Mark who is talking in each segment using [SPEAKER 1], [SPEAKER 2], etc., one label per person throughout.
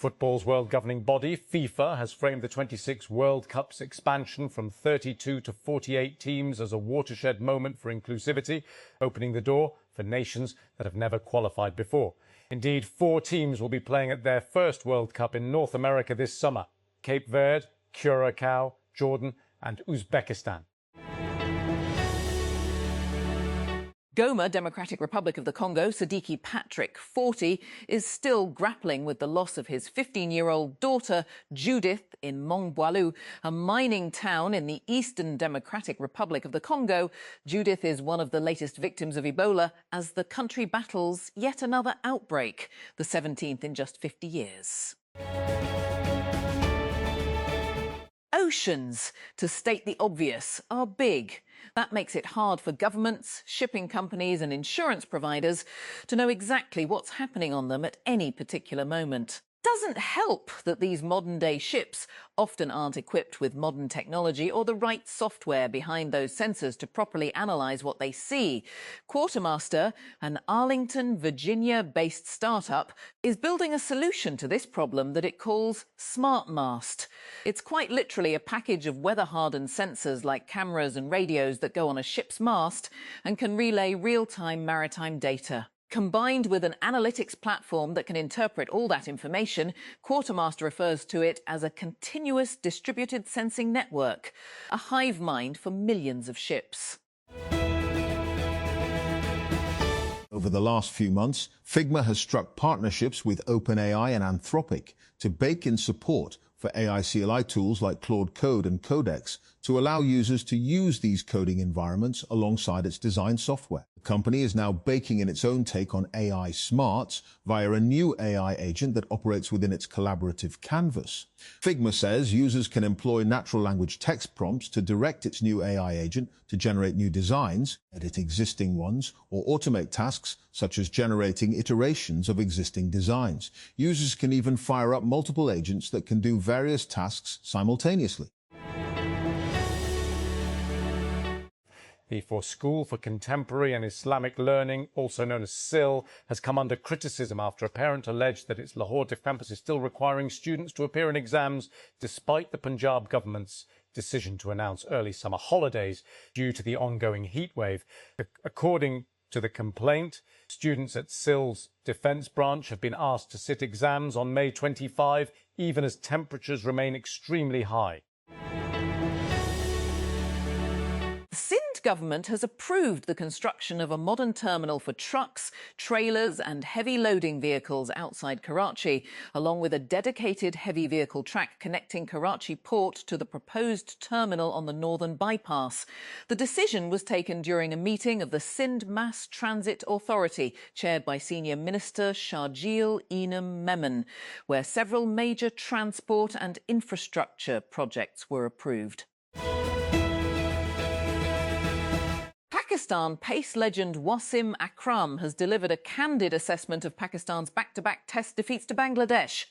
[SPEAKER 1] Football's world governing body, FIFA, has framed the 26 World Cup's expansion from 32 to 48 teams as a watershed moment for inclusivity, opening the door for nations that have never qualified before. Indeed, 4 teams will be playing at their first World Cup in North America this summer: Cape Verde, Curacao, Jordan and Uzbekistan.
[SPEAKER 2] Goma, Democratic Republic of the Congo, Sadiki Patrick, 40, is still grappling with the loss of his 15-year-old daughter, Judith, in Mongboilu, a mining town in the Eastern Democratic Republic of the Congo. Judith is one of the latest victims of Ebola as the country battles yet another outbreak, the 17th in just 50 years. Oceans, to state the obvious, are big. That makes it hard for governments, shipping companies and insurance providers to know exactly what's happening on them at any particular moment. Doesn't help that these modern-day ships often aren't equipped with modern technology or the right software behind those sensors to properly analyse what they see. Quartermaster, an Arlington, Virginia-based startup, is building a solution to this problem that it calls SmartMast. It's quite literally a package of weather-hardened sensors like cameras and radios that go on a ship's mast and can relay real-time maritime data. Combined with an analytics platform that can interpret all that information, Quartermaster refers to it as a continuous distributed sensing network, a hive mind for millions of ships.
[SPEAKER 3] Over the last few months, Figma has struck partnerships with OpenAI and Anthropic to bake in support for AI CLI tools like Claude Code and Codex to allow users to use these coding environments alongside its design software. The company is now baking in its own take on AI smarts via a new AI agent that operates within its collaborative canvas. Figma says users can employ natural language text prompts to direct its new AI agent to generate new designs, edit existing ones, or automate tasks such as generating iterations of existing designs. Users can even fire up multiple agents that can do various tasks simultaneously.
[SPEAKER 1] The School for Contemporary and Islamic Learning, also known as SIL, has come under criticism after a parent alleged that its Lahore campus is still requiring students to appear in exams despite the Punjab government's decision to announce early summer holidays due to the ongoing heatwave. According to the complaint, students at SIL's defence branch have been asked to sit exams on May 25, even as temperatures remain extremely high.
[SPEAKER 2] The Sindh government has approved the construction of a modern terminal for trucks, trailers and heavy loading vehicles outside Karachi, along with a dedicated heavy vehicle track connecting Karachi port to the proposed terminal on the Northern Bypass. The decision was taken during a meeting of the Sindh Mass Transit Authority, chaired by Senior Minister Sharjeel Enam Memon, where several major transport and infrastructure projects were approved. Pakistan pace legend Wasim Akram has delivered a candid assessment of Pakistan's back-to-back test defeats to Bangladesh,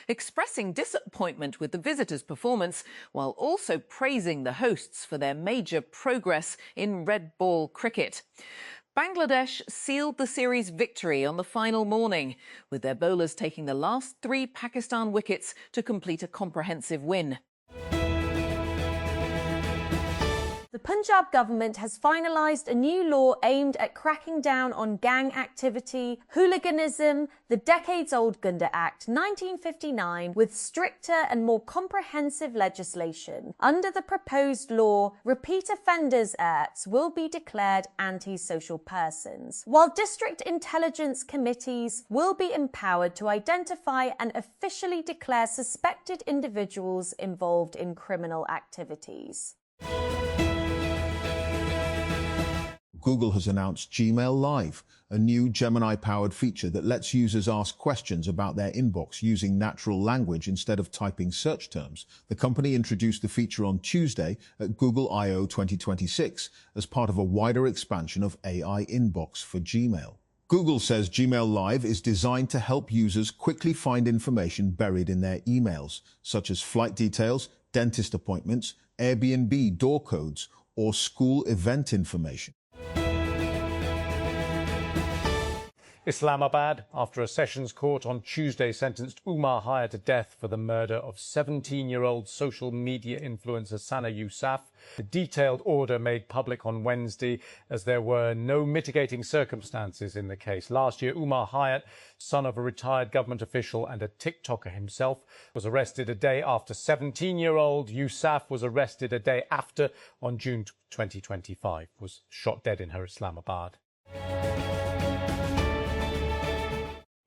[SPEAKER 2] expressing disappointment with the visitors' performance while also praising the hosts for their major progress in red ball cricket. Bangladesh sealed the series victory on the final morning, with their bowlers taking the last 3 Pakistan wickets to complete a comprehensive win.
[SPEAKER 4] The Punjab government has finalised a new law aimed at cracking down on gang activity, hooliganism, the decades-old Gunda Act 1959, with stricter and more comprehensive legislation. Under the proposed law, repeat offenders acts will be declared anti-social persons, while district intelligence committees will be empowered to identify and officially declare suspected individuals involved in criminal activities.
[SPEAKER 3] Google has announced Gmail Live, a new Gemini-powered feature that lets users ask questions about their inbox using natural language instead of typing search terms. The company introduced the feature on Tuesday at Google I/O 2026 as part of a wider expansion of AI Inbox for Gmail. Google says Gmail Live is designed to help users quickly find information buried in their emails, such as flight details, dentist appointments, Airbnb door codes, or school event information.
[SPEAKER 1] Islamabad, after a sessions court on Tuesday sentenced Umar Hayat to death for the murder of 17-year-old social media influencer Sana Yousaf. The detailed order made public on Wednesday as there were no mitigating circumstances in the case. Last year, Umar Hayat, son of a retired government official and a TikToker himself, was arrested a day after 17-year-old Yousaf was arrested a day after, on June 2025, was shot dead in her Islamabad.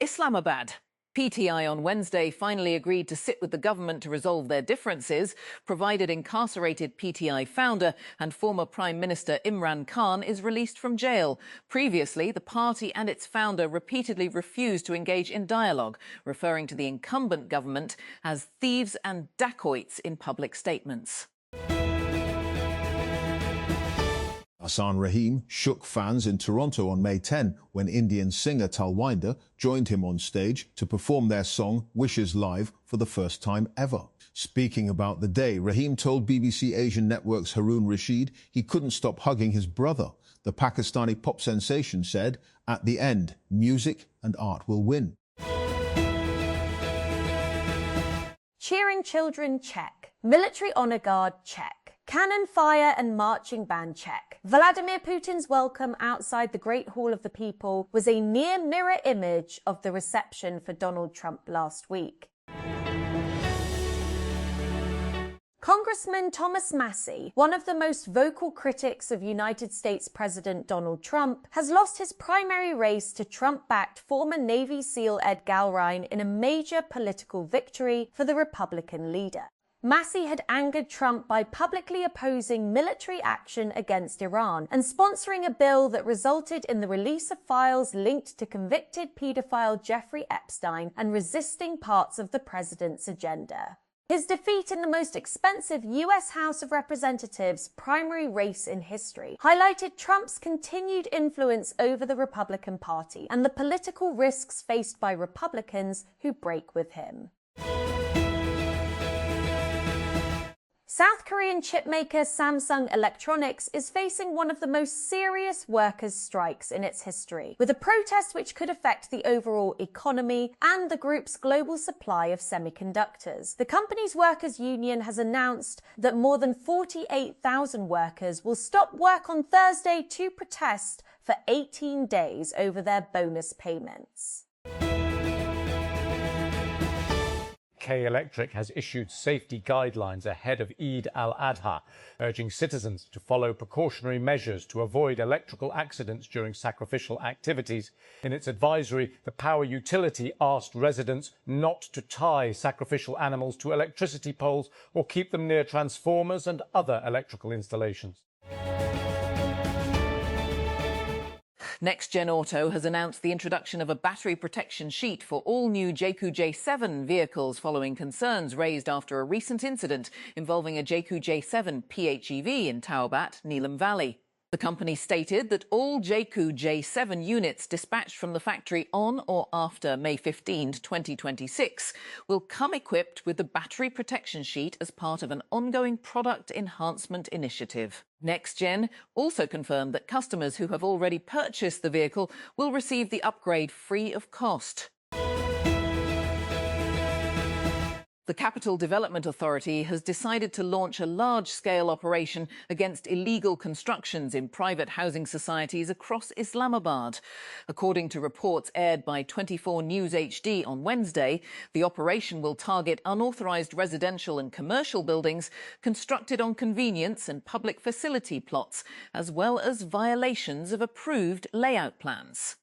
[SPEAKER 2] Islamabad. PTI on Wednesday finally agreed to sit with the government to resolve their differences, provided incarcerated PTI founder and former Prime Minister Imran Khan is released from jail. Previously, the party and its founder repeatedly refused to engage in dialogue, referring to the incumbent government as thieves and dacoits in public statements.
[SPEAKER 3] Hassan Rahim shook fans in Toronto on May 10 when Indian singer Talwinder joined him on stage to perform their song Wishes live for the first time ever. Speaking about the day, Rahim told BBC Asian Network's Haroon Rashid he couldn't stop hugging his brother. The Pakistani pop sensation said, "At the end, music and art will win."
[SPEAKER 4] Cheering children, check. Military honor guard, check. Cannon fire and marching band, check. Vladimir Putin's welcome outside the Great Hall of the People was a near mirror image of the reception for Donald Trump last week. Congressman Thomas Massie, one of the most vocal critics of United States President Donald Trump, has lost his primary race to Trump-backed former Navy SEAL Ed Galrine in a major political victory for the Republican leader. Massie had angered Trump by publicly opposing military action against Iran and sponsoring a bill that resulted in the release of files linked to convicted paedophile Jeffrey Epstein and resisting parts of the president's agenda. His defeat in the most expensive US House of Representatives primary race in history highlighted Trump's continued influence over the Republican Party and the political risks faced by Republicans who break with him. South Korean chipmaker Samsung Electronics is facing one of the most serious workers' strikes in its history, with a protest which could affect the overall economy and the group's global supply of semiconductors. The company's workers' union has announced that more than 48,000 workers will stop work on Thursday to protest for 18 days over their bonus payments.
[SPEAKER 1] UK Electric has issued safety guidelines ahead of Eid al-Adha, urging citizens to follow precautionary measures to avoid electrical accidents during sacrificial activities. In its advisory, the power utility asked residents not to tie sacrificial animals to electricity poles or keep them near transformers and other electrical installations.
[SPEAKER 2] NextGen Auto has announced the introduction of a battery protection sheet for all new JQ J7 vehicles following concerns raised after a recent incident involving a JQ J7 PHEV in Taubat, Neelam Valley. The company stated that all JQ J7 units dispatched from the factory on or after May 15, 2026 will come equipped with the battery protection sheet as part of an ongoing product enhancement initiative. NextGen also confirmed that customers who have already purchased the vehicle will receive the upgrade free of cost. The Capital Development Authority has decided to launch a large-scale operation against illegal constructions in private housing societies across Islamabad. According to reports aired by 24 News HD on Wednesday, the operation will target unauthorised residential and commercial buildings constructed on convenience and public facility plots, as well as violations of approved layout plans.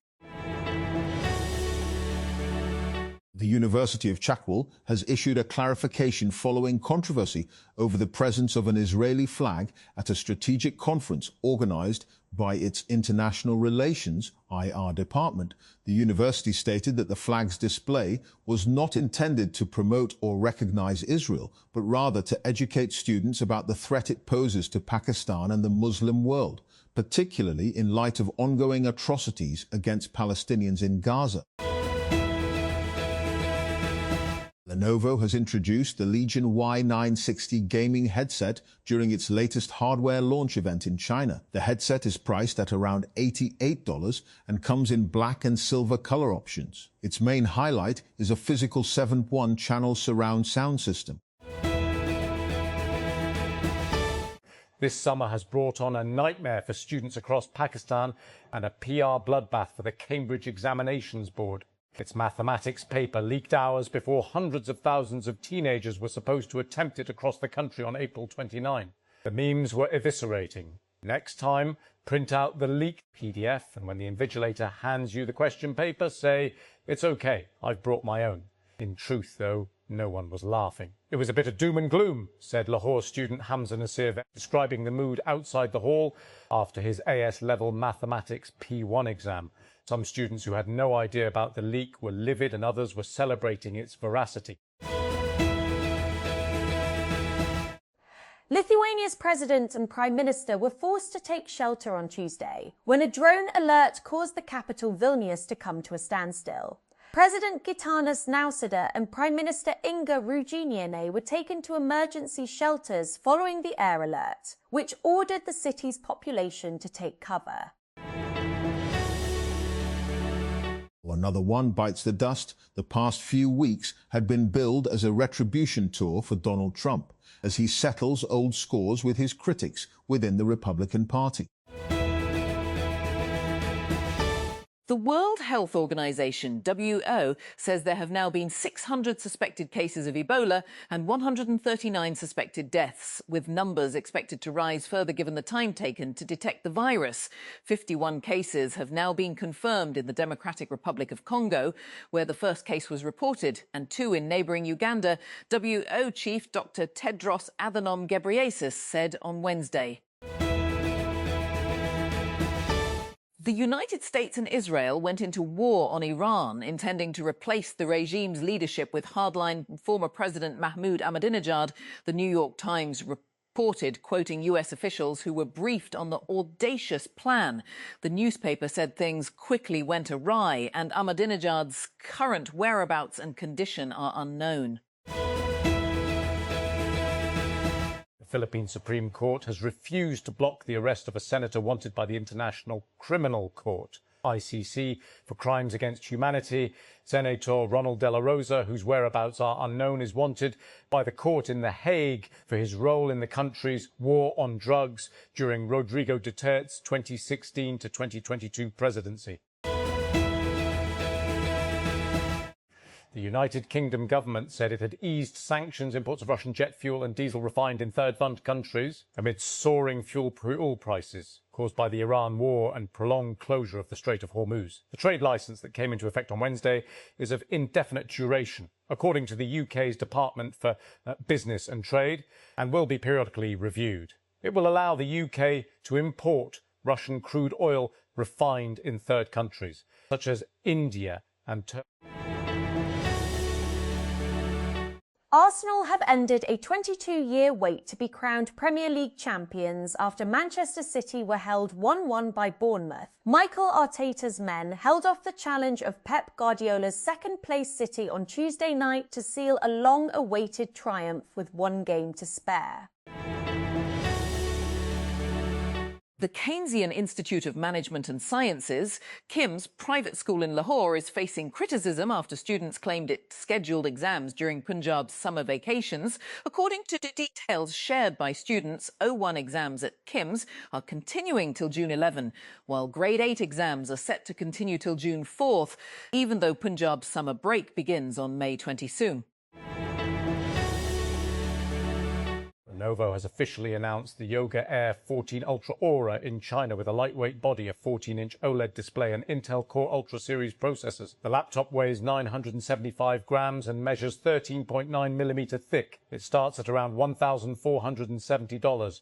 [SPEAKER 3] The University of Chakwal has issued a clarification following controversy over the presence of an Israeli flag at a strategic conference organised by its International Relations IR department. The university stated that the flag's display was not intended to promote or recognise Israel, but rather to educate students about the threat it poses to Pakistan and the Muslim world, particularly in light of ongoing atrocities against Palestinians in Gaza. Lenovo has introduced the Legion Y960 gaming headset during its latest hardware launch event in China. The headset is priced at around $88 and comes in black and silver color options. Its main highlight is a physical 7.1 channel surround sound system.
[SPEAKER 1] This summer has brought on a nightmare for students across Pakistan and a PR bloodbath for the Cambridge Examinations Board. Its mathematics paper leaked hours before hundreds of thousands of teenagers were supposed to attempt it across the country on April 29. The memes were eviscerating. Next time, print out the leaked PDF, and when the invigilator hands you the question paper, say, "It's okay, I've brought my own." In truth, though, no one was laughing. It was a bit of doom and gloom, said Lahore student Hamza Nasir, describing the mood outside the hall after his AS-level mathematics P1 exam. Some students who had no idea about the leak were livid and others were celebrating its veracity.
[SPEAKER 4] Lithuania's president and prime minister were forced to take shelter on Tuesday when a drone alert caused the capital Vilnius to come to a standstill. President Gitanas Nausėda and Prime Minister Inga Ruginienė were taken to emergency shelters following the air alert, which ordered the city's population to take cover.
[SPEAKER 3] Another one bites the dust. The past few weeks had been billed as a retribution tour for Donald Trump as he settles old scores with his critics within the Republican Party.
[SPEAKER 2] The World Health Organization, WHO, says there have now been 600 suspected cases of Ebola and 139 suspected deaths, with numbers expected to rise further given the time taken to detect the virus. 51 cases have now been confirmed in the Democratic Republic of Congo, where the first case was reported, and 2 in neighbouring Uganda, WHO Chief Dr. Tedros Adhanom Ghebreyesus said on Wednesday. The United States and Israel went into war on Iran, intending to replace the regime's leadership with hardline former President Mahmoud Ahmadinejad, the New York Times reported, quoting US officials who were briefed on the audacious plan. The newspaper said things quickly went awry and Ahmadinejad's current whereabouts and condition are unknown.
[SPEAKER 1] The Philippine Supreme Court has refused to block the arrest of a senator wanted by the International Criminal Court, ICC, for crimes against humanity. Senator Ronald De La Rosa, whose whereabouts are unknown, is wanted by the court in The Hague for his role in the country's war on drugs during Rodrigo Duterte's 2016 to 2022 presidency. The United Kingdom government said it had eased sanctions imports of Russian jet fuel and diesel refined in third world countries amid soaring fuel prices caused by the Iran war and prolonged closure of the Strait of Hormuz. The trade licence that came into effect on Wednesday is of indefinite duration, according to the UK's Department for Business and Trade, and will be periodically reviewed. It will allow the UK to import Russian crude oil refined in third countries, such as India and Turkey.
[SPEAKER 4] Arsenal have ended a 22-year wait to be crowned Premier League champions after Manchester City were held 1-1 by Bournemouth. Michael Arteta's men held off the challenge of Pep Guardiola's second-place City on Tuesday night to seal a long-awaited triumph with 1 game to spare.
[SPEAKER 2] The Keynesian Institute of Management and Sciences, KIMS private school in Lahore, is facing criticism after students claimed it scheduled exams during Punjab's summer vacations. According to details shared by students, O1 exams at KIMS are continuing till June 11, while Grade 8 exams are set to continue till June 4th, even though Punjab's summer break begins on May 20 soon.
[SPEAKER 1] Lenovo has officially announced the Yoga Air 14 Ultra Aura in China with a lightweight body, a 14-inch OLED display and Intel Core Ultra series processors. The laptop weighs 975 grams and measures 13.9 millimeter thick. It starts at around $1,470.